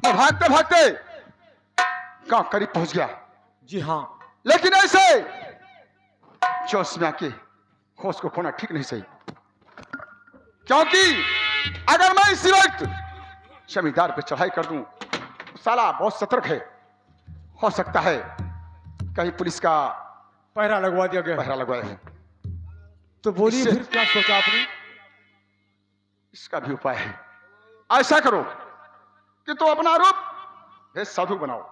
मैं भागते भागते गांव करीब पहुंच गया। जी हाँ। लेकिन ऐसे जोश में आके होश को खोना ठीक नहीं सही, क्योंकि अगर मैं इसी वक्त जमींदार पे चढ़ाई कर दूं, साला बहुत सतर्क है। हो सकता है कहीं पुलिस का पहरा लगवा दिया गया। पहरा लगवाया है। तो बोलिए फिर क्या सोचा आपने? इसका भी उपाय है। ऐसा करो कि तुम अपना रूप हे साधु बनाओ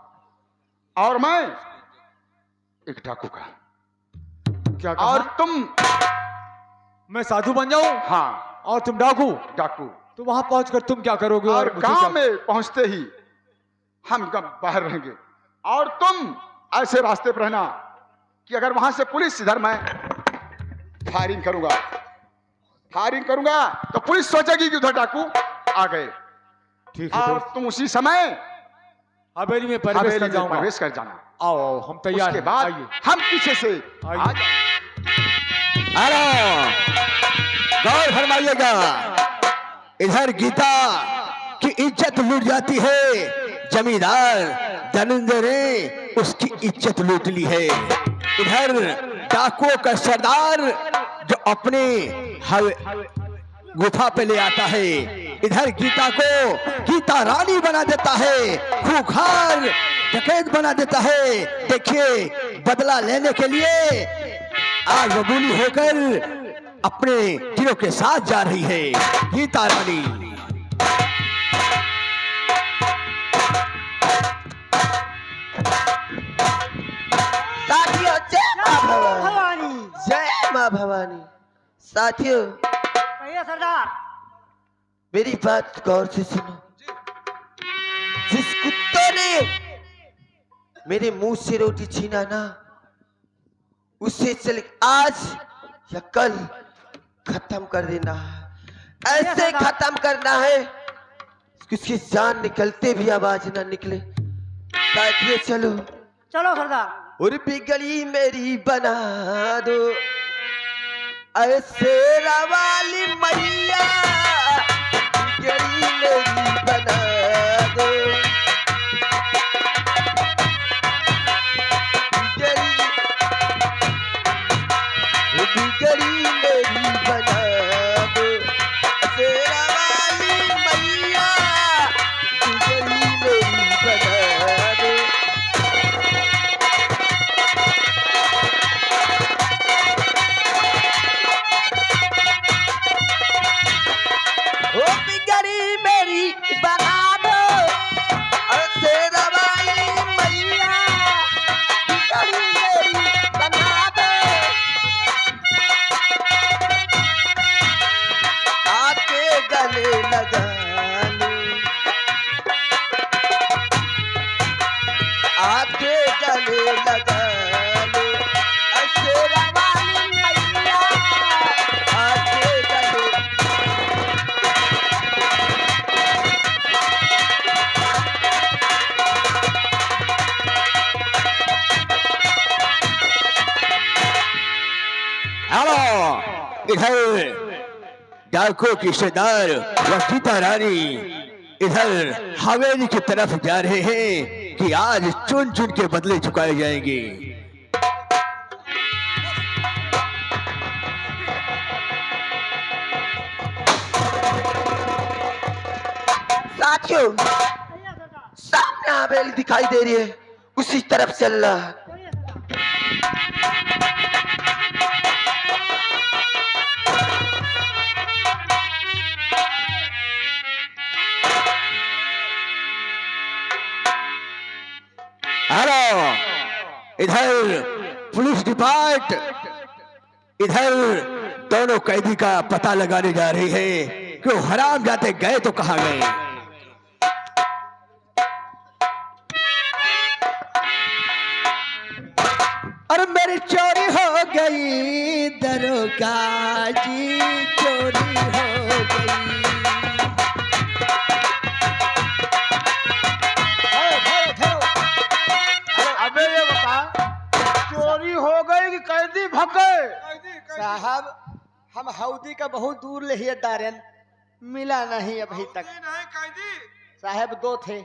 और मैं एक डाकू का। क्या कहा? और तुम? मैं साधु बन जाऊं? हाँ। और तुम डाकू? डाकू। तो वहां पहुंचकर तुम क्या करोगे? और गांव में पहुंचते ही हम बाहर रहेंगे और तुम ऐसे रास्ते पर रहना कि अगर वहां से पुलिस, इधर मैं फायरिंग करूंगा तो पुलिस सोचेगी कि उधर डाकू आ गए। ठीक है। और तुम उसी समय हवेली में प्रवेश कर जाना। आओ आओ, हम तैयार हैं। उसके बाद हम पीछे से आ गौर फरमाइएगा, इधर गीता की इज्जत लूट जाती है। जमींदार धनंजय ने उसकी इज्जत लूट ली है। इधर डाकुओं का सरदार जो अपने गुफा पे ले आता है, इधर गीता को गीता रानी बना देता है, खूंखार डकैत बना देता है। देखिए, बदला लेने के लिए आज बबूली होकर अपने तीरों के साथ जा रही है गीता रानी। साथियों, जय मां भवानी, जय मां भवानी। साथियों, सरदार मेरी बात गौर से सुनो। जिस कुत्तों ने मेरे मुंह से रोटी छीना ना, उसे चल आज या कल खत्म कर देना है। ऐसे खत्म करना है कि उसकी जान निकलते भी आवाज ना निकले। साथियों चलो चलो सरदार। और बिगड़ी मेरी बना दो ऐसे रवाली मैया, बिगड़ी मेरी बना दो। बिगड़ी मेरी बना दो ऐसे रवाली मैया, बिगड़ी मेरी बना दो। बिगड़ी मेरी बना दो ऐसे रवाली मैया, बिगड़ी मेरी बना दो। आके गले लगा लो, आके गले लगा लो ऐसे रवाली मैया, आके गले। इधर डाकुओं की सरदार व गीता रानी इधर हवेली की तरफ जा रहे हैं कि आज चुन चुन के बदले चुकाए जाएंगे। साथियों, सामने हवेली दिखाई दे रही है, उसी तरफ चल रहा है। इधर पुलिस डिपार्ट इधर दोनों कैदी का पता लगाने जा रही है कि वो हराम जाते गए तो कहां गए। अरे मेरी चोरी हो गई दरोगा जी, चोरी हो गई। अबे ये बता, चोरी हो गई कि कैदी भाग गए? साहब, हम हौदी का बहुत दूर ले दारन मिला नहीं अभी तक। नहीं कैदी साहब दो थे,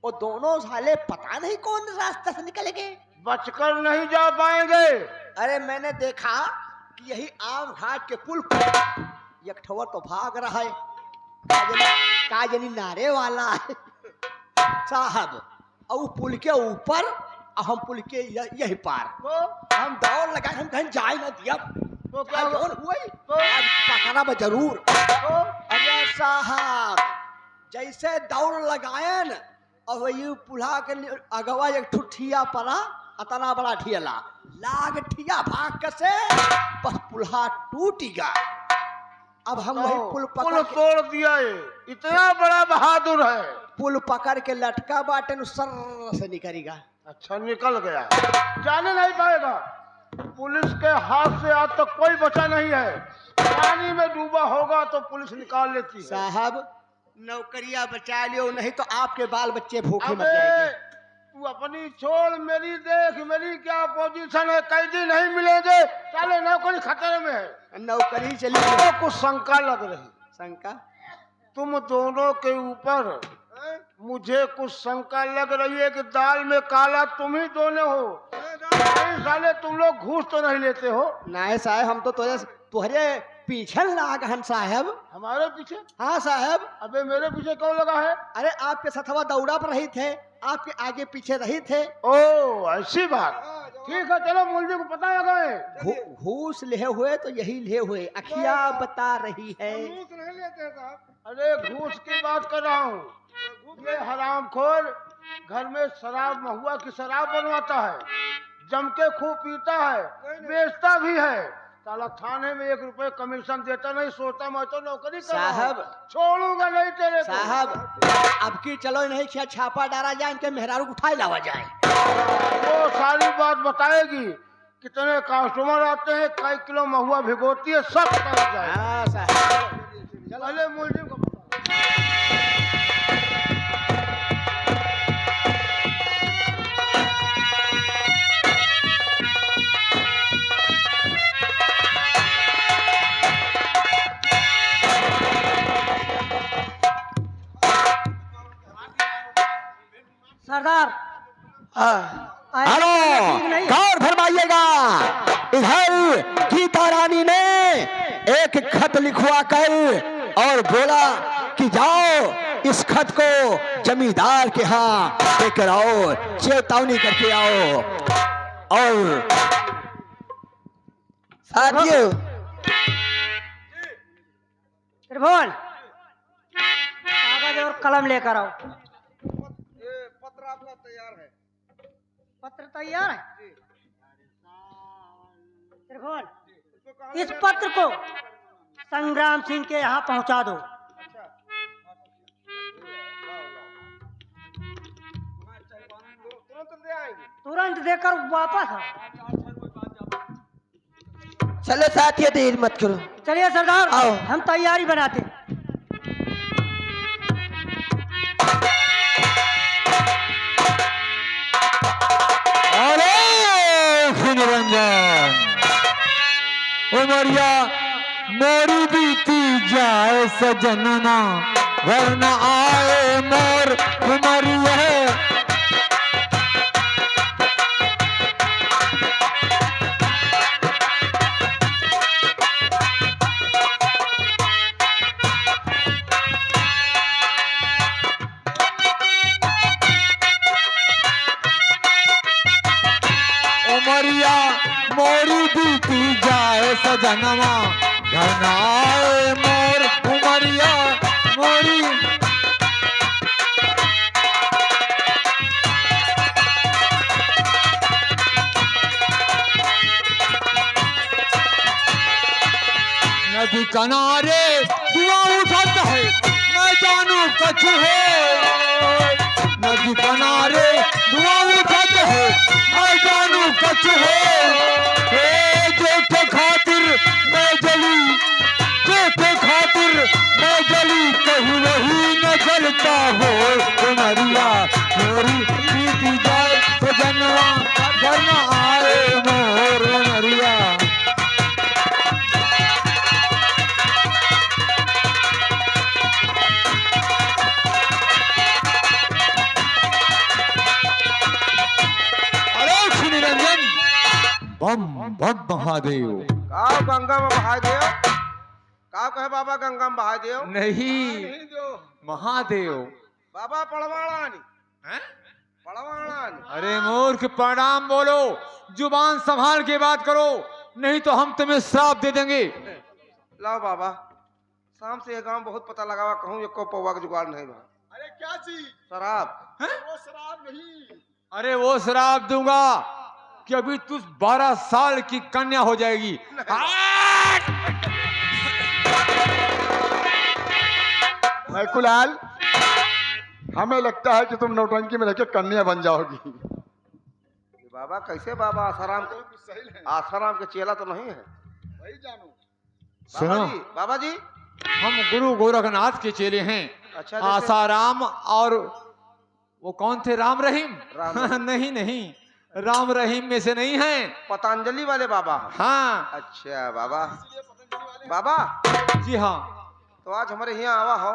वो दोनों साले पता नहीं कौन रास्ते से निकल गए। बचकर नहीं जा पाएंगे। अरे मैंने देखा कि यही आम घाट के पुल पर एक ठवर तो भाग रहा है, काजनी नारे वाला है साहब, और पुल के ऊपर और हम पुल के यही पार। तो हम दौड़ लगाए, हम कहीं जाए ना दिया तो क्या आज और हुआ ही, आज पकड़ा बा जरूर। तो अरे साहब जैसे दौड़ लगाए न, और वही पुल्हा के अगवा एक ठुठिया पड़ा, अतना बड़ा ठियला लाग ठिया भाग के से बस पुल्हा टूट गया। अब हम वही पुल पुल पकड़ के, तोड़ दिया है। इतना बड़ा बहादुर है। पुल पकड़ के लटका बाटे न सर से निकलेगा। अच्छा निकल गया, जाने नहीं पाएगा। पुलिस के हाथ से आज तक कोई बचा नहीं है। पानी में डूबा होगा तो पुलिस निकाल लेती है। साहब नौकरियां बचा लियो, नहीं तो आपके बाल बच्चे भूखे मर अबे जाएंगे। तू अपनी छोड़, मेरी देख, मेरी क्या पोजीशन है। कैदी नहीं मिलेंगे, साले नौकरी खतरे में है। नौकरी चली तो कुछ शंका लग रही। शंका तुम दोनों के ऊपर मुझे कुछ शंका लग रही है कि दाल में काला तुम ही दोनों हो। नहीं साले तुम लोग घूस तो नहीं लेते हो। नहीं साहब, हम तो तुहरे पीछे लाग हन साहब। हमारे पीछे? हाँ साहब। अबे मेरे पीछे क्यों लगा है? अरे आपके साथवा दौड़ा पर रही थे, आपके आगे पीछे रही थे। ओ ऐसी बात। ठीक है चलो, मुझे को पता लगा है। घूस लिए हुए तो यही लिए हुए, अखिया बता रही है। अरे घूस की बात कर रहा हूँ। ये हरामखोर घर में शराब, महुआ की शराब बनवाता है, जम के खूब पीता है, बेचता भी है। साला थाने में 1 रुपए कमीशन देता नहीं, सोचता मैं तो नौकरी कर रहा हूं। साहब छोड़ूंगा नहीं तेरे को। साहब अब की चलो नहीं क्या छापा डाला जाए, इनके मेहरारू को उठाई लावा जाए। वो सारी बात बताएगी, कितने कस्टमर आते हैं, कई किलो महुआ भिगोती है, सब पता जाए। हाँ साहब चले मुलजिम को सरदार हेलो, गौर फरमाइएगा। इधर गीता रानी ने एक खत लिखवा कर और बोला कि जाओ इस खत को जमींदार के यहाँ लेकर आओ, चेतावनी करके आओ। और साथियों त्रिभुवन कागज और कलम लेकर आओ। पत्र आपका तैयार है। पत्र तैयार है? त्रिभुवन इस पत्र को संग्राम सिंह के यहाँ पहुँचा दो। तुरंत दे आएंगे। तुरंत देकर वापस आओ। चलो साथियों, देर मत करो। चलिए सरदार, आओ। हम तैयारी बनाते हैं। निरंजन उमरिया मोरी बीती जाए सजनना, वरना आए मोर उमरिया। उमरिया मोरी बीती जाए सजनवा, वरना आए मोर उमरिया मोरी। नदी किनारे धुआं उठाता है, मैं जानू कछु है। नदी किनारे धुआं उठाता है, मैं जानू कछु है। जो के खातिर मैं जली, जो के खातिर मैं जली, कहीं वही न जलता हो उमरिया मोरी बीती जाए सजनवा, वरना आए मोर उमरिया। बम बम महादेव। का गंगा में बहा दियो? का कहे बाबा गंगा में बहा दियो? नहीं, जो महादेव। बाबा पड़वाड़ानी पड़वाड़ानी। अरे मूर्ख, प्रणाम बोलो, जुबान संभाल के बात करो, नहीं तो हम तुम्हें श्राप दे देंगे। लाओ बाबा, शाम से ये गांव बहुत पता लगावा, कहूँ एको पौवा का जुगाड़ नहीं बा। अरे क्या चीज? शराब। वो शराब नहीं। अरे वो श्राप दूंगा कि अभी तू 12 साल की कन्या हो जाएगी। मैकुलाल, हमें लगता है कि तुम नौटंकी में रहकर कन्या बन जाओगी। बाबा कैसे बाबा आसाराम के चेला तो नहीं है? वही जानू। सुनो, बाबा जी हम गुरु गोरखनाथ के चेले हैं। अच्छा, जैसे- आसाराम और वो कौन थे, राम रहीम? राम नहीं नहीं, राम रहीम में से नहीं है। पतंजलि वाले बाबा हैं। हाँ अच्छा बाबा, बाबा जी हाँ। तो आज हमारे यहाँ आवा हो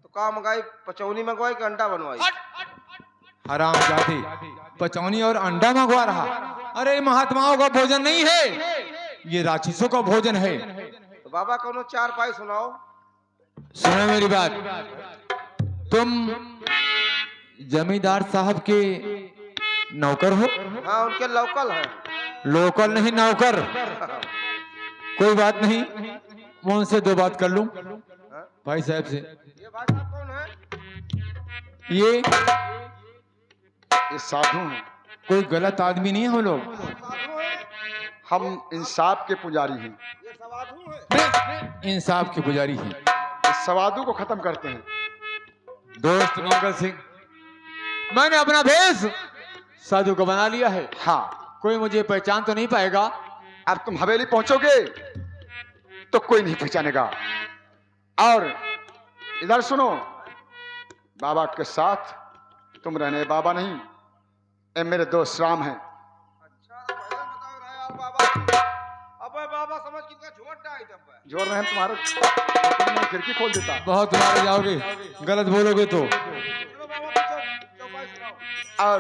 तो का मंगाई? पचौनी मंगवाई कि अंडा बनवाई? हराम जाती, पचौनी और अंडा मंगवा रहा। अरे महात्माओं का भोजन नहीं है, ये राक्षसों का भोजन है। तो बाबा कोनो चार पाई सुनाओ। सुनो मेरी बात, तुम जमींदार साहब के नौकर हो? हाँ उनके लोकल है। लोकल नहीं, नौकर। कोई बात नहीं, मैं उनसे 2 बात कर लूं भाई साहब से। ये भाई साहब कौन है? ये साधु हैं, कोई गलत आदमी नहीं है हम लोग। साधु है? हम इंसाफ के पुजारी हैं। ये सवाधु है? इंसाफ के पुजारी हैं। इस सवादु को खत्म करते हैं। दोस्त मंगल सिंह, मैंने अपना भेष साधु को बना लिया है। हाँ, कोई मुझे पहचान तो नहीं पाएगा। अब तुम हवेली पहुंचोगे तो कोई नहीं पहचानेगा। और इधर सुनो, बाबा के साथ तुम रहने, बाबा नहीं, ये मेरे दोस्त राम हैं। अच्छा पहले बताओ रहे आप बाबा। अबे बाबा समझ कितना झोट डाई तब। जोर रहे हैं तुम्हारे, मैं खिड़की खोल देता। बहुत मारे जाओगे, गलत बोलोगे तो। चलो बाबा चौपाई सुनाओ। और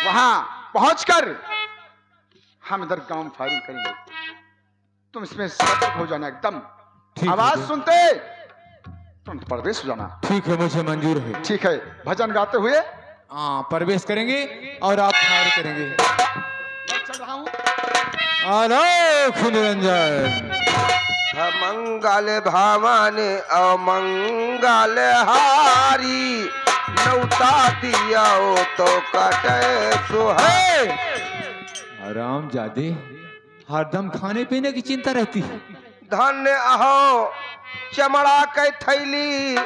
वहां पहुंचकर हम इधर गांव में फायरिंग करेंगे। तुम इसमें सतर्क हो जाना एकदम। ठीक है, आवाज ठीक। सुनते तुम प्रवेश हो जाना। ठीक है, मुझे मंजूर है। ठीक है, भजन गाते हुए हाँ, प्रवेश करेंगे और आप फायर करेंगे। मैं चल रहा हूं। आलोक निरंजन। मंगल भवानी अमंगल हारी, नौता दिया तो कटे सुहाए। आराम जादे, हरदम खाने पीने की चिंता रहती है। धन्य अहो चमड़ा के थैली,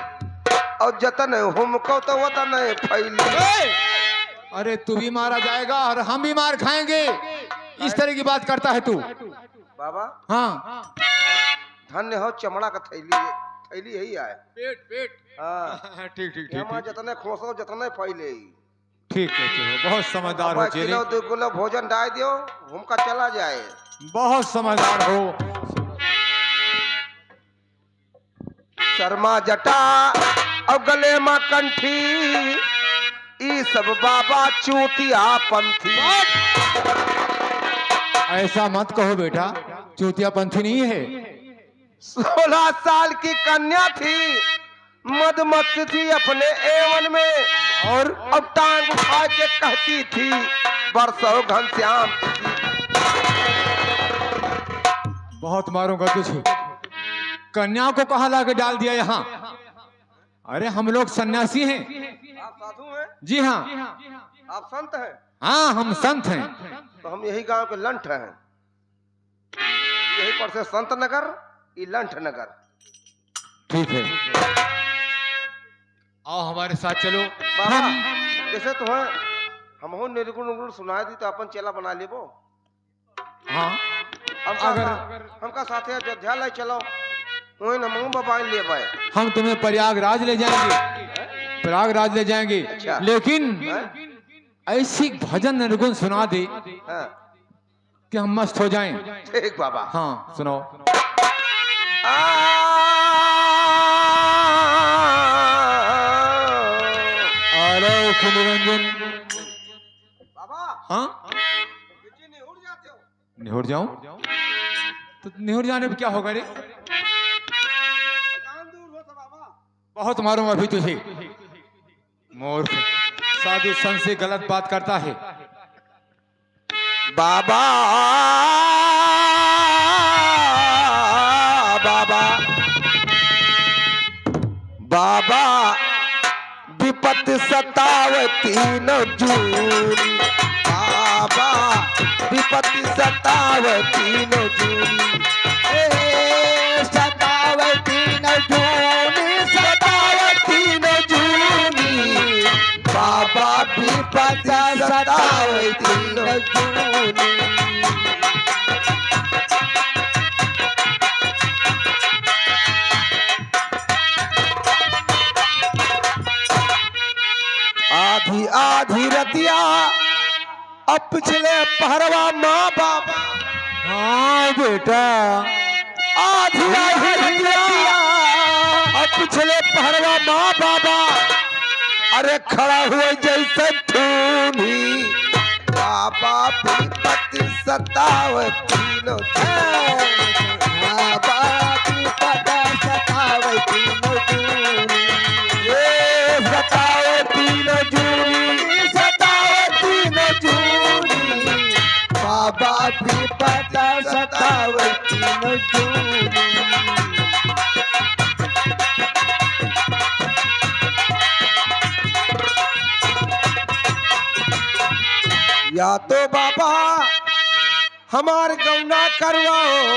और जतन हमको तो वतन फैली। अरे तू भी मारा जाएगा और हम भी मार खाएंगे, इस तरह की बात करता है तू। बाबा हाँ, धन्य हो चमड़ा का थैली, थैली यही आए। पेट पेट। हाँ ठीक ठीक ठीक हमारा जतने खोसो जतने फैले। ठीक है, बहुत समझदार हो अब चेले, किलो 2 किलो भोजन डाल दियो, हमका चला जाए। बहुत समझदार हो। शर्मा जटा और गले में कंठी, ई सब बाबा चूतिया पंथी। ऐसा मत कहो बेटा, चूतिया पंथी नहीं है। 16 साल की कन्या थी, मदमस्त थी अपने एवन में, और अब टांग उठा के कहती थी बरसो घनश्याम। बहुत मारूंगा तुझे। कन्या को कहाँ ला के डाल दिया यहाँ? अरे हम लोग सन्यासी हैं। आप साधु हैं? जी हाँ। आप संत हैं? हाँ, हम संत हैं। तो हम यही गांव के लंठ हैं। यही पर से संत नगर, ये लंठ नगर। ठीक है, आओ हमारे साथ चलो। बाबा जैसे तुम्हें हम हो निर्गुण उर्गुण सुना दी तो अपन चेला बना लेबो। हाँ, हमका साथे अयोध्या ले चलो, वही न मंगू बाबा ले पाए। हम तुम्हें प्रयागराज ले जाएंगे, प्रयागराज ले जाएंगे। अच्छा। लेकिन ऐसी भजन निर्गुण सुना दे हाँ कि हम मस्त हो जाएं। ठीक बाबा। हाँ सुनाओ। आलोक निरंजन। बाबा हाँ, निहुर जाऊं? तो निहुर जाने पे क्या होगा रे? बहुत मारूंगा अभी तुझे। मूर्ख, साधु संत से गलत बात करता है। बाबा बाबा बाबा विपत सतावती न जून, बाबा विपत सतावती न जून, सतावती न जूनी, सतावती न जूनी, बाबा विपत सतावती न जूनी। आधी आधी रतिया अब पिछले पहरवा माँ बाबा। हाँ बेटा, आधी आधी रतिया अब पिछले पहरवा माँ बाबा। अरे खड़ा हुए जैसे ठूनी, बाबा विपत सतावती न जूनी, बाबा विपत सतावती न जूनी, ये सतावती न जूनी, सतावती न जूनी, बाबा विपत सतावती न जूनी। या तो बाबा हमार गौना करवाओ।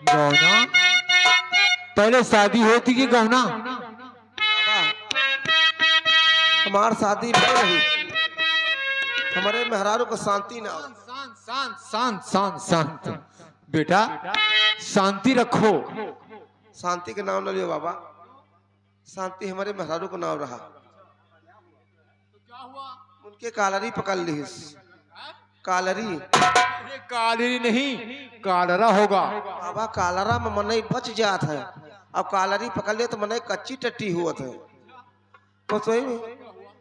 गौना? पहले शादी होती कि गौना? बाबा हमार शादी नहीं रही, हमारे मेहरारू को शांति ना हो। शांत शांत शांत शांत शांत बेटा, शांति रखो। शांति के नाम न लियो बाबा, शांति हमारे मेहरारू को नाम रहा। उनके कालरी पकड़ ली, कालरी। ये कालरी नहीं, कालरा होगा। बाबा कालरा में मनई बच जात है, अब कालरी पकड़ ले तो मनई कच्ची टट्टी हुआ है। तो सही में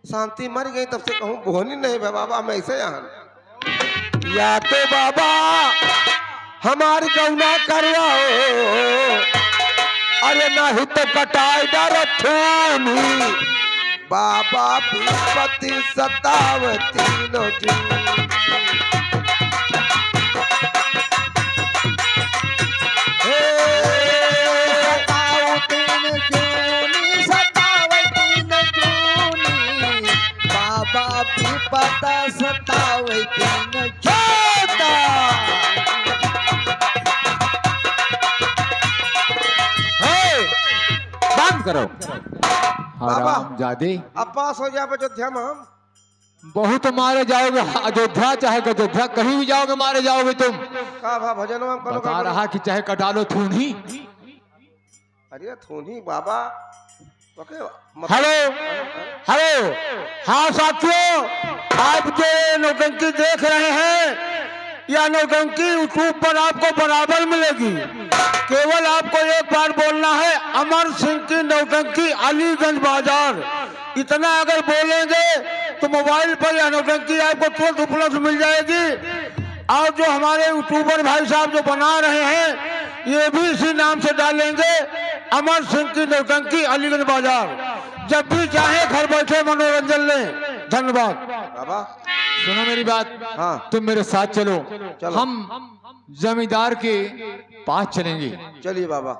शांति मर गई, तब से कहूँ बोहनी नहीं है बाबा, मैं ऐसे यहाँ। या तो बाबा हमारी गौना करवाओ, अरे नहीं तो कटाई डर थूनी, बाबा विपत्ति सतावती न जूनी। सतावती न जूनी, सतावती न जूनी, बाबा विपत सतावती न जूनी। बंद करो बाबा। हरामजादे। अब पास हो जाए अयोध्या में हम। बहुत मारे जाओगे, अयोध्या चाहे अयोध्या, कहीं भी जाओगे मारे जाओगे तुम। का भा भजन में करो बता रहा कि चाहे कटा लो थूनी। अरे थोनी बाबा ओके हेलो हेलो, हाँ साथियों, आप जो नौटंकी देख रहे हैं, यह नौटंकी यूट्यूब पर आपको बराबर मिलेगी। केवल आपको एक बार बोलना है, अमर सिंह की नौटंकी अलीगंज बाजार। इतना अगर बोलेंगे तो मोबाइल पर यह नौटंकी आपको तुरंत उपलब्ध मिल जाएगी। और जो हमारे यूट्यूबर भाई साहब जो बना रहे हैं, ये भी इसी नाम से डालेंगे, अमर सिंह की नौटंकी अलीगंज बाजार। जब भी चाहे घर बैठे मनोरंजन लें। धन्यवाद। बाबा सुनो मेरी बात, हाँ। तुम मेरे साथ चलो, चलो। हम जमींदार के पास चलेंगे। चलिए बाबा।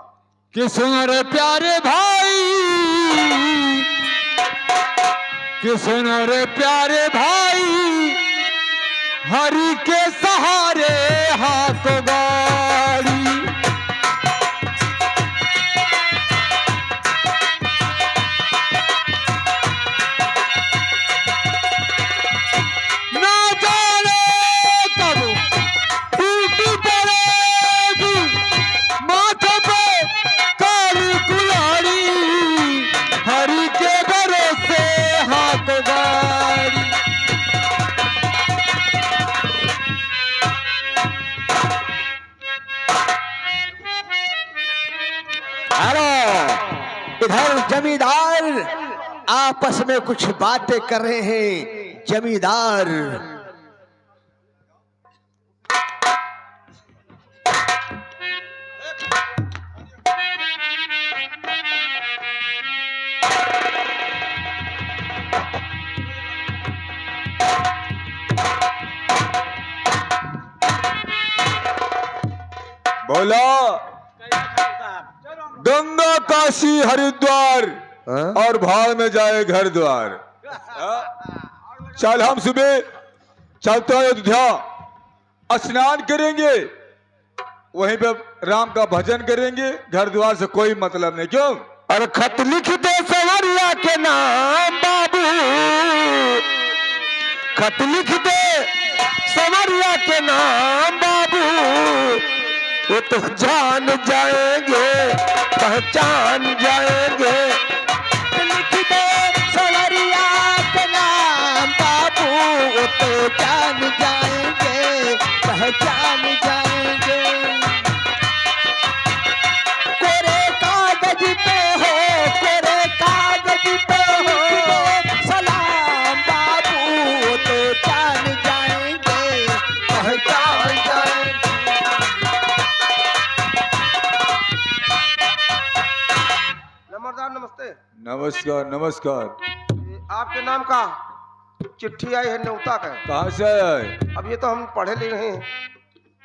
कि सुन रे प्यारे भाई, कि सुन रे प्यारे भाई, हरि के सहारे हाथ गाड़ी। ना जाने कब टूट पड़ेगी माथे पे काली कुल्हाड़ी, हरि के भरोसे हाथ गाड़ी। हेलो, इधर जमींदार आपस में कुछ बातें कर रहे हैं। जमींदार बोला गंगा काशी हरिद्वार और भाड़ में जाए घर द्वार। चल हम सुबह चलते हैं अयोध्या, स्नान करेंगे, वहीं पे राम का भजन करेंगे, घर द्वार से कोई मतलब नहीं। क्यों? और खत लिख दे सवरिया के नाम बाबू, खत लिख दे सवरिया के नाम बाबू, वो तो जान जाएंगे पहचान जाएंगे। लिख दे सवरिया के नाम बाबू, वो तो जान जाएंगे पहचान जाएंगे। कोरे कागज पे हो, कोरे कागज पे हो सलाम बाबू, वो तो जान जाएंगे पहचान जाएंगे। नंबरदार नमस्ते। नमस्कार नमस्कार। ये आपके नाम का चिट्ठी आई है न्योता का। कहाँ से आया है? अब ये तो हम पढ़े ले रहे हैं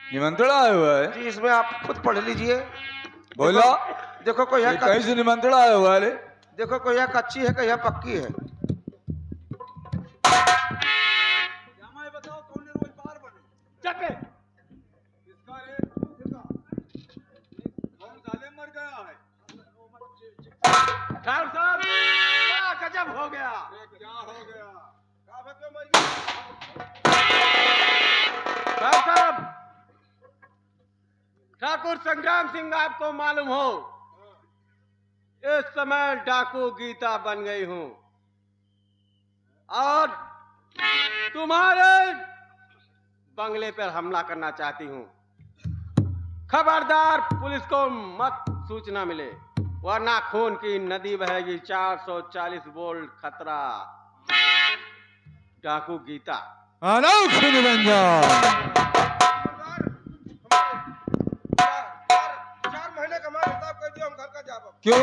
निमंत्रण आया हुआ है? जी, इसमें आप खुद पढ़ लीजिए। बोला देखो कोई ये है कहीं से निमंत्रण आया हुआ है? देखो कोई है कच्ची है, कोई है पक्की है। गजब हो गया। क्या हो गया? साहब, ठाकुर संग्राम सिंह आपको मालूम हो इस समय डाकू गीता बन गई हूं और तुम्हारे बंगले पर हमला करना चाहती हूं। खबरदार पुलिस को मत सूचना मिले, वरना खून की नदी बहेगी। 440 वोल्ट खतरा। डाकू गीता। अनोखी निरंजन। 4 महीने का हमारा हिसाब कर दियो, हम घर का जाब। क्यों?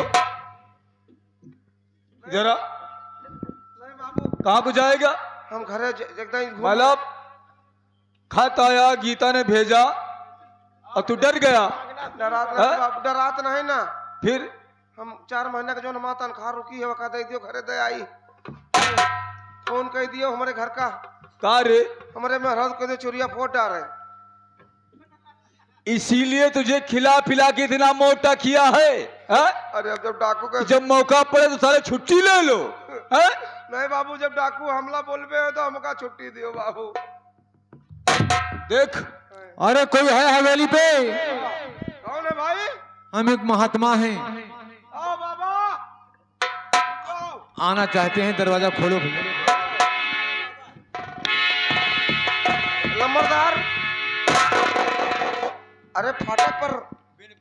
जरा नहीं बाबू, कहाँ को जाएगा? हम घर एकदम मतलब खत आया, गीता ने भेजा और तू डर गया? डरात नहीं ना। फिर हम 4 महीने का जो हमारा तनख्वाह रुकी है वह दे दियो, घरे दे आई। फोन कह दियो हमारे घर का। कहा रे? हमारे में हरद को दे चोरिया फोड़ डाले। इसीलिए तुझे खिला पिला के इतना मोटा किया है, है? अरे अब जब डाकू का जब मौका पड़े तो सारे छुट्टी ले लो, है? नहीं बाबू, जब डाकू हमला बोलबे हो तो हमका छुट्टी दियो बाबू। देख अरे कोई है हवेली पे? कौन है भाई? हम एक महात्मा हैं, आओ बाबा, आओ। आना चाहते हैं, दरवाजा खोलो भैया। नंबरदार, अरे फाटक पर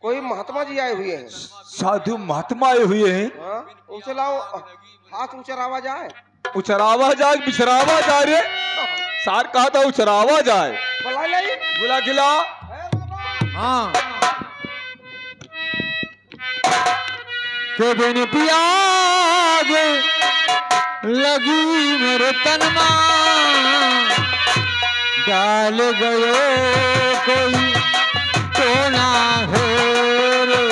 कोई महात्मा जी आए हुए हैं। साधु महात्मा आए हुए हैं। हाँ? उनसे लाओ, हाथ ऊंचा जाए। उचरावा जाए बिछरावा जाए रे, सार कहा था उचरावा जाए। बुला ले। बुला खिला। हाँ के बिन पियाग लगी मेरे तन में, डाल गयो कोई तो ना हो रे,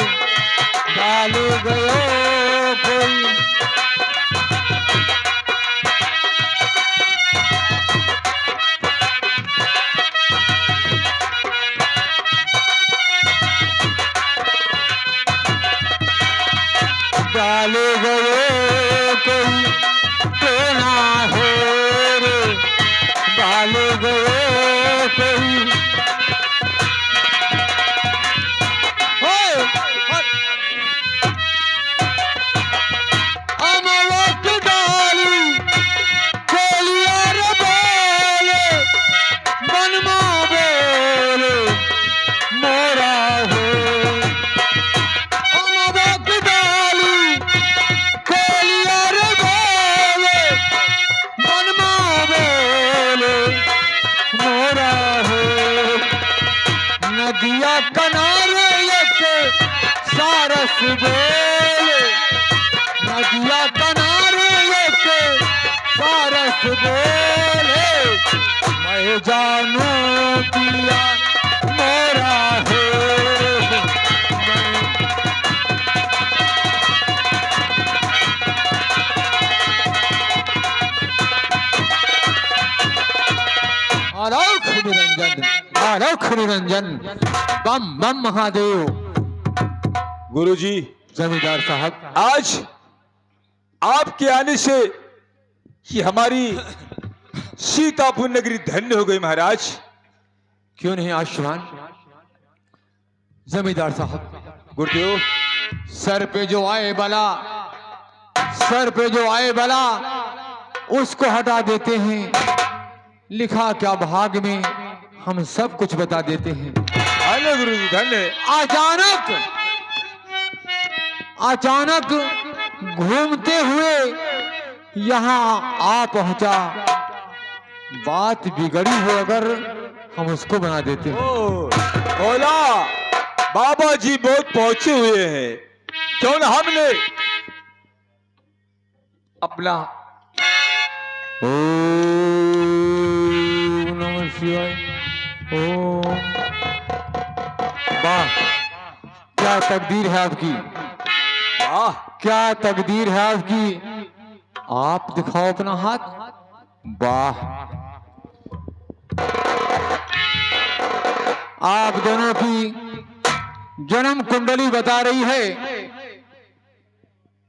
डाल गयो कोई। डाल गयो कोई तो ना हो रे, डाल गयो कोई। अमवत डाली खोलिया रे बोले, मनमा बोले मोरा हो। अमवत डाली खोलिया रे बोले, मनमा बोले मोरा हो। नदिया किनारे एक सारस बोले, नदिया किनारे एक सारस बोले, मैं जानू पिया मोरा है। आलोक निरंजन, आलोक निरंजन, बम बम महादेव। गुरुजी, जमींदार साहब, आज आपके आने से ही हमारी सीतापुर नगरी धन्य हो गई महाराज। क्यों नहीं आयुष्मान? जमींदार साहब, गुरुदेव, सर पे जो आए बला, सर पे जो आए बला उसको हटा देते हैं। लिखा क्या भाग में, हम सब कुछ बता देते हैं। धन्य गुरुजी, धन्य। अचानक घूमते हुए यहाँ आ पहुंचा। बात बिगड़ी हो अगर, हम उसको बना देते हैं। ओ बोला, बाबा जी बहुत पहुंचे हुए हैं, क्यों न हमने अपना ओम नमः शिवाय। ओम, वाह क्या तकदीर है आपकी, वाह, क्या तकदीर है आपकी। आप दिखाओ अपना हाथ। वाह, आप दोनों की जन्म कुंडली बता रही है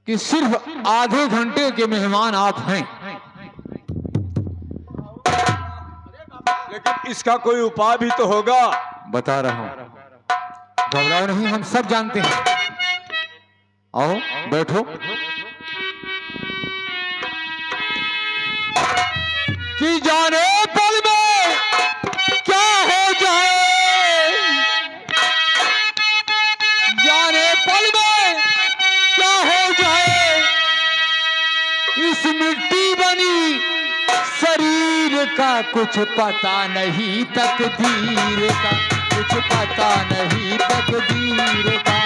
कि सिर्फ आधे घंटे के मेहमान आप हैं। लेकिन इसका कोई उपाय भी तो होगा। बता रहा हूं, घबराओ नहीं, हम सब जानते हैं। आओ बैठो। कि जाने पल में क्या हो जाए, जाने पल में क्या हो जाए, इस मिट्टी बनी शरीर का कुछ पता नहीं, तकदीर का कुछ पता नहीं, तकदीर का।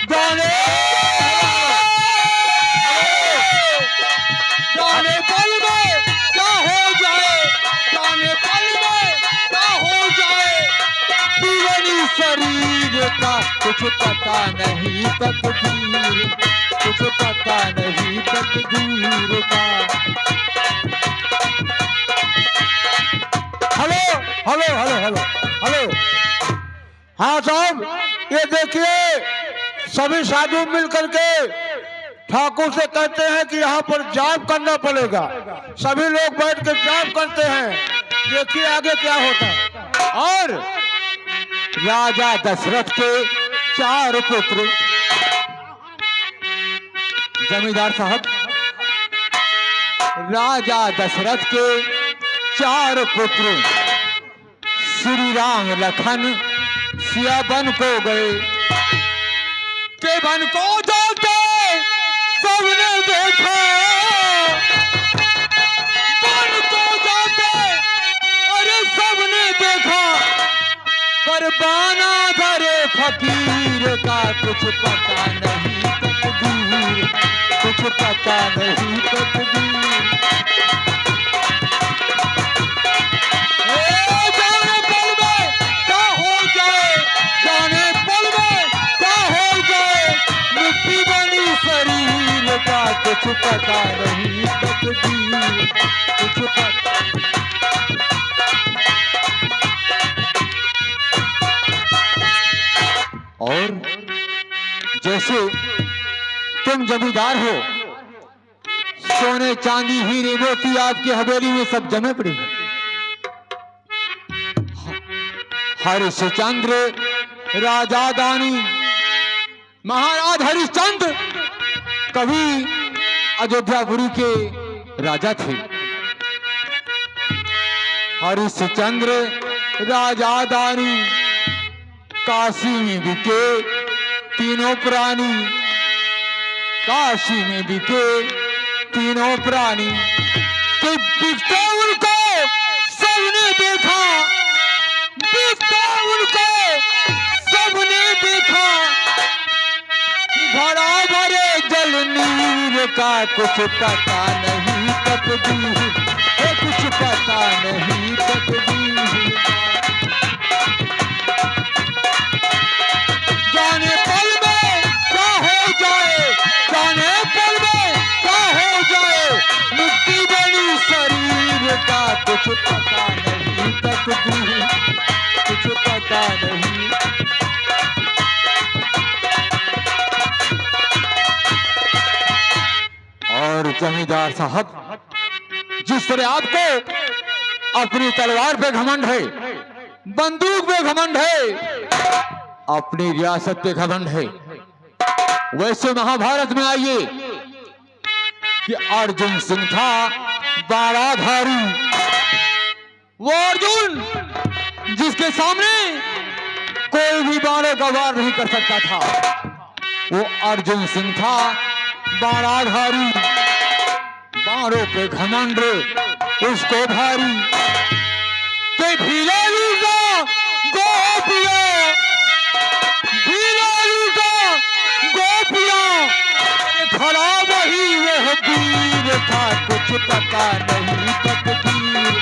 जाने जाने पल में क्या हो जाए, जाने पल में क्या हो जाए, दीवानी शरीर का कुछ पता नहीं, तकदीर कुछ पता नहीं, तकदीर का। Hello hello hello hello hello. हाँ साहब, ये देखिए सभी साधु मिलकर के ठाकुर से कहते हैं कि यहाँ पर जाप करना पड़ेगा। सभी लोग बैठ के जाप करते हैं। देखिए आगे क्या होता है। और राजा दशरथ के 4 पुत्र, जमींदार साहब, राजा दशरथ के 4 पुत्र श्री राम लखन सिया वन को गए। के वन को जाते सबने देखा, वन को जाते अरे सबने देखा, पर बाना धरे फकीर का कुछ पता नहीं, तकदीर कुछ पता नहीं, तकदीर। जाने पल में क्या हो जाए, जाने पल में क्या हो जाए, मिट्टी बनी शरीर का कुछ पता नहीं, तकदीर कुछ पता। और जैसे तुम जमींदार हो, सोने चांदी हीरे मोती आपकी हवेली में सब जमे पड़े हैं। हरिश्चंद्र राजा दानी महाराज हरिश्चंद्र कभी अयोध्यापुरी के राजा थे। हरिश्चंद्र राजा दानी काशी में बिके तीनों प्राणी, काशी में बिके तीनों प्राणी। कि बिकते उनको सबने देखा, बिकते उनको सबने देखा, भरा भरे जल नीर का कुछ पता नहीं, तकदीर कुछ पता नहीं, तकदीर। जाने पल में क्या हो जाए, जाने पल में क्या हो जाए, मिट्टी बनी नहीं। और जमींदार साहब, जिस तरह आपको अपनी तलवार पे घमंड है, बंदूक पे घमंड है, अपनी रियासत पे घमंड है, वैसे महाभारत में आइए कि अर्जुन सिंह था बाराधारी। वो अर्जुन जिसके सामने कोई भी बाणों का वार नहीं कर सकता था, वो अर्जुन सिंह था बाराधारी। बाणों पे घमंड उसको भारी, के भीला लूटा गोपिया, भीला लूटा गोपिया, खड़ा वही वह वीर था, कुछ पता नहीं तकदीर,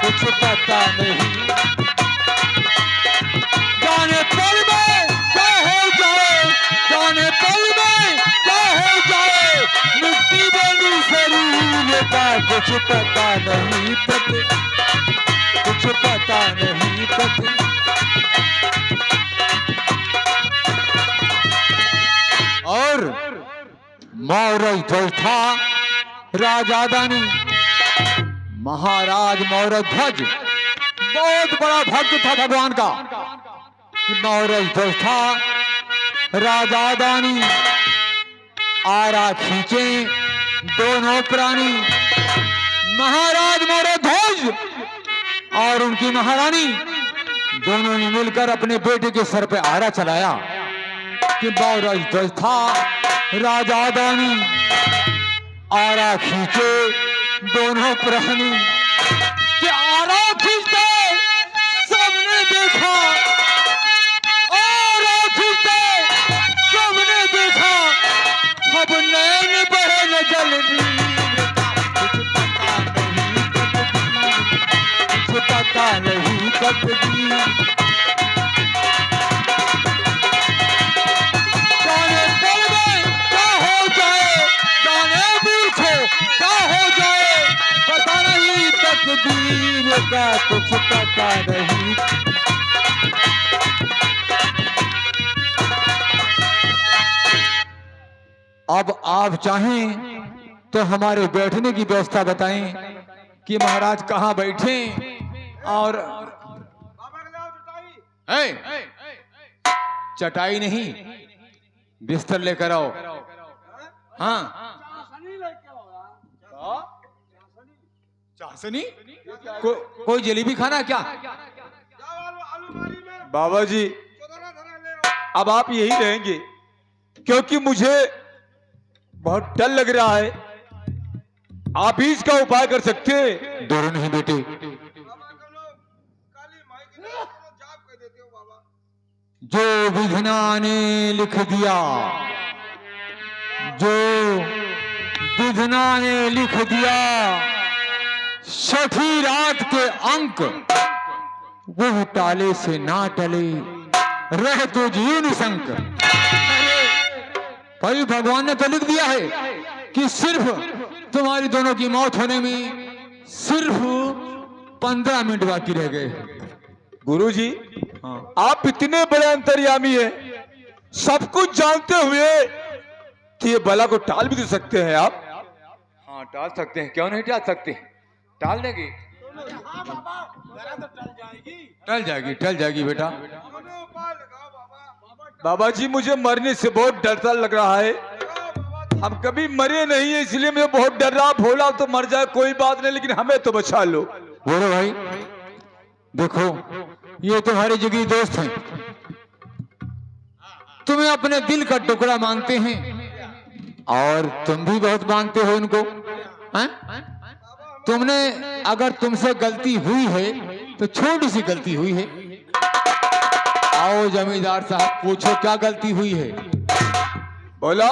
कुछ पता नहीं। जाने पल में क्या हो जाए, जाने पल में क्या हो जाए, मिट्टी बनी शरीर का, कुछ पता नहीं तक, कुछ पता नहीं तक। और मौर्य ध्वज था राजा दानी, महाराज मौर्य ध्वज बहुत बड़ा भक्त था भगवान का। मौर्य ध्वज था राजा दानी, आरा खींचे दोनों प्राणी, महाराज मौर्य ध्वज और उनकी महारानी दोनों ने मिलकर अपने बेटे के सर पे आरा चलाया। कि मौर्य ध्वज था राजा दानी, आरा खींचे दोनों प्राणी, कि आरा खींचते सबने देखा, आरा खींचते सबने देखा, अब नैन बहे न जल नीर का, कुछ पता नहीं तकदीर। जाने पल में क्या हो जाए, जाने मूर्खो क्या हो जाए, पता नहीं तकदीर का, कुछ पता नहीं। अब आप चाहें तो हमारे बैठने की व्यवस्था बताएं कि महाराज कहाँ बैठे। और चटाई नहीं, बिस्तर लेकर आओ। हाँ, चाशनी कोई जलेबी खाना क्या? बाबा जी अब आप यही रहेंगे, क्योंकि मुझे बहुत डर लग रहा है। आप ही इसका उपाय कर सकते हैं। डरो नहीं बेटे, जो विधना ने लिख दिया, जो विधना ने लिख दिया, छठी रात के अंक वह टाले से ना टले, रह तो जीव निशंक। भाई भगवान ने तो लिख दिया है कि सिर्फ तुम्हारी दोनों की मौत होने में सिर्फ 15 मिनट बाकी रह गए। गुरुजी, आप इतने बड़े अंतर्यामी हैं, सब कुछ जानते हुए कि ये बला को टाल भी तो सकते हैं आप। हाँ, टाल सकते हैं, क्यों नहीं टाल सकते, टाल देंगे। टल जाएगी बेटा। बाबा जी मुझे मरने से बहुत डरता लग रहा है। हम कभी मरे नहीं है, इसलिए मुझे बहुत डर रहा। भोला तो मर जाए कोई बात नहीं, लेकिन हमें तो बचा लो। बोलो भाई, देखो ये तुम्हारे जिगरी दोस्त हैं, तुम्हें अपने दिल का टुकड़ा मानते हैं और तुम भी बहुत मानते हो इनको। हैं? तुमने अगर तुमसे गलती हुई है तो छोटी सी गलती हुई है। आओ जमींदार साहब, पूछो क्या गलती हुई है। बोला,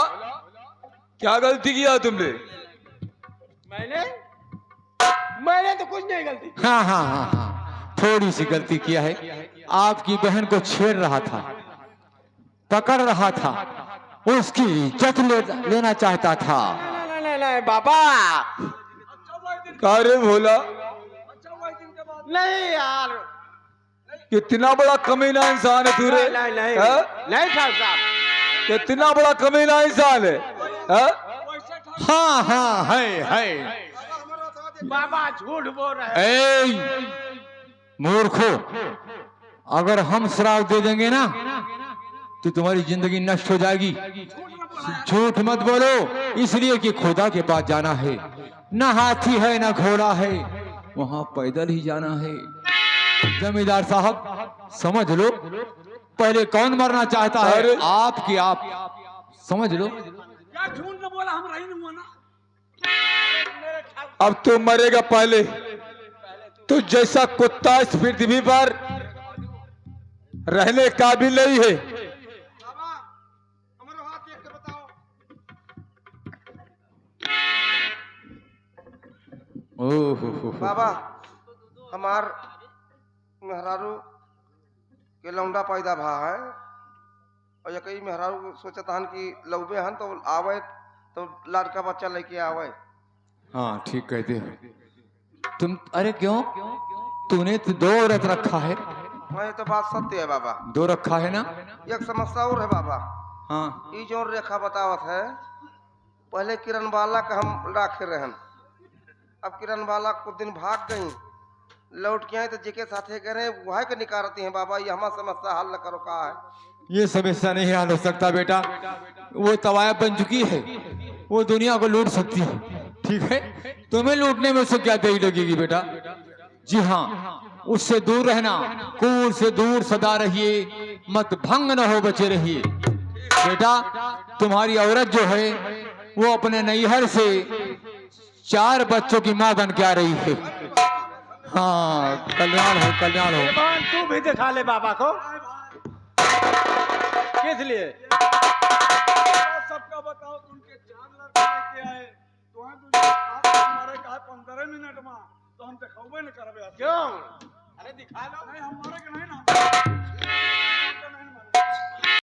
क्या गलती किया तुमने? मैंने तो कुछ नहीं गलती। हाँ हाँ हाँ हाँ, थोड़ी सी गलती किया है। आपकी बहन को छेड़ रहा था, पकड़ रहा था, उसकी इज्जत लेना चाहता था। नहीं बाबा, का रे भोला? नहीं यार, कितना बड़ा कमीना इंसान है तू रे। नहीं नहीं हाँ? नहीं ठाकुर साहब, कितना बड़ा कमीना इंसान है। हाँ? हाँ हाँ है। बाबा झूठ बोल रहे हैं। ए मूर्खो, अगर हम श्राप दे देंगे ना तो तुम्हारी जिंदगी नष्ट हो जाएगी। झूठ मत बोलो, इसलिए कि खुदा के पास जाना है। न हाथी है न घोड़ा है, वहां पैदल ही जाना है। जमींदार साहब समझ लो, पहले कौन मरना चाहता है, अरे! आप कि आप? समझ लो। अब तू मरेगा पहले। तू जैसा कुत्ता इस पृथ्वी पर रहने काबिल नहीं है। ओहो बाबा हमार मेहरारू के लौंडा पैदा भा है और कई मेहरारू सोचता हन कि लौबे हन तो आवे तो लड़का बच्चा लेके आवे। हाँ ठीक कहते हो तुम। अरे क्यों, तूने तो 2 औरत रखा है। हाँ ये तो बात सत्य है बाबा। 2 रखा है ना? एक समस्या और है बाबा। हाँ ये जो रेखा बतावत है, पहले किरण बाला का हम राखे रहन, अब किरण बाला कुछ दिन भाग गई, लौट के आए तो जेके साथे करे वह के निकारती हैं बाबा। ये हमारा समस्या हल न करो का है। ये समस्या नहीं हल हो सकता बेटा, वो तवायब बन चुकी है, वो दुनिया को लूट सकती है। ठीक है, तुम्हें लूटने में उससे क्या देरी लगेगी बेटा? जी हाँ, उससे दूर रहना, कूड़ से दूर सदा रहिए, मत भंग न हो बचे रहिए। बेटा तुम्हारी औरत जो है वो अपने नैहर से 4 बच्चों की मां बन के आ रही है। हाँ कल्याण हो, कल्याण हो। तू भी दिखा ले बाबा को। किस लिए? सबका बताओ, उनके 4 लड़के लेके आए तो हमारे कहा 15 मिनट में तो हम दिखावे न करबे। क्यों? अरे दिखा लो। नहीं हमारे के नहीं ना।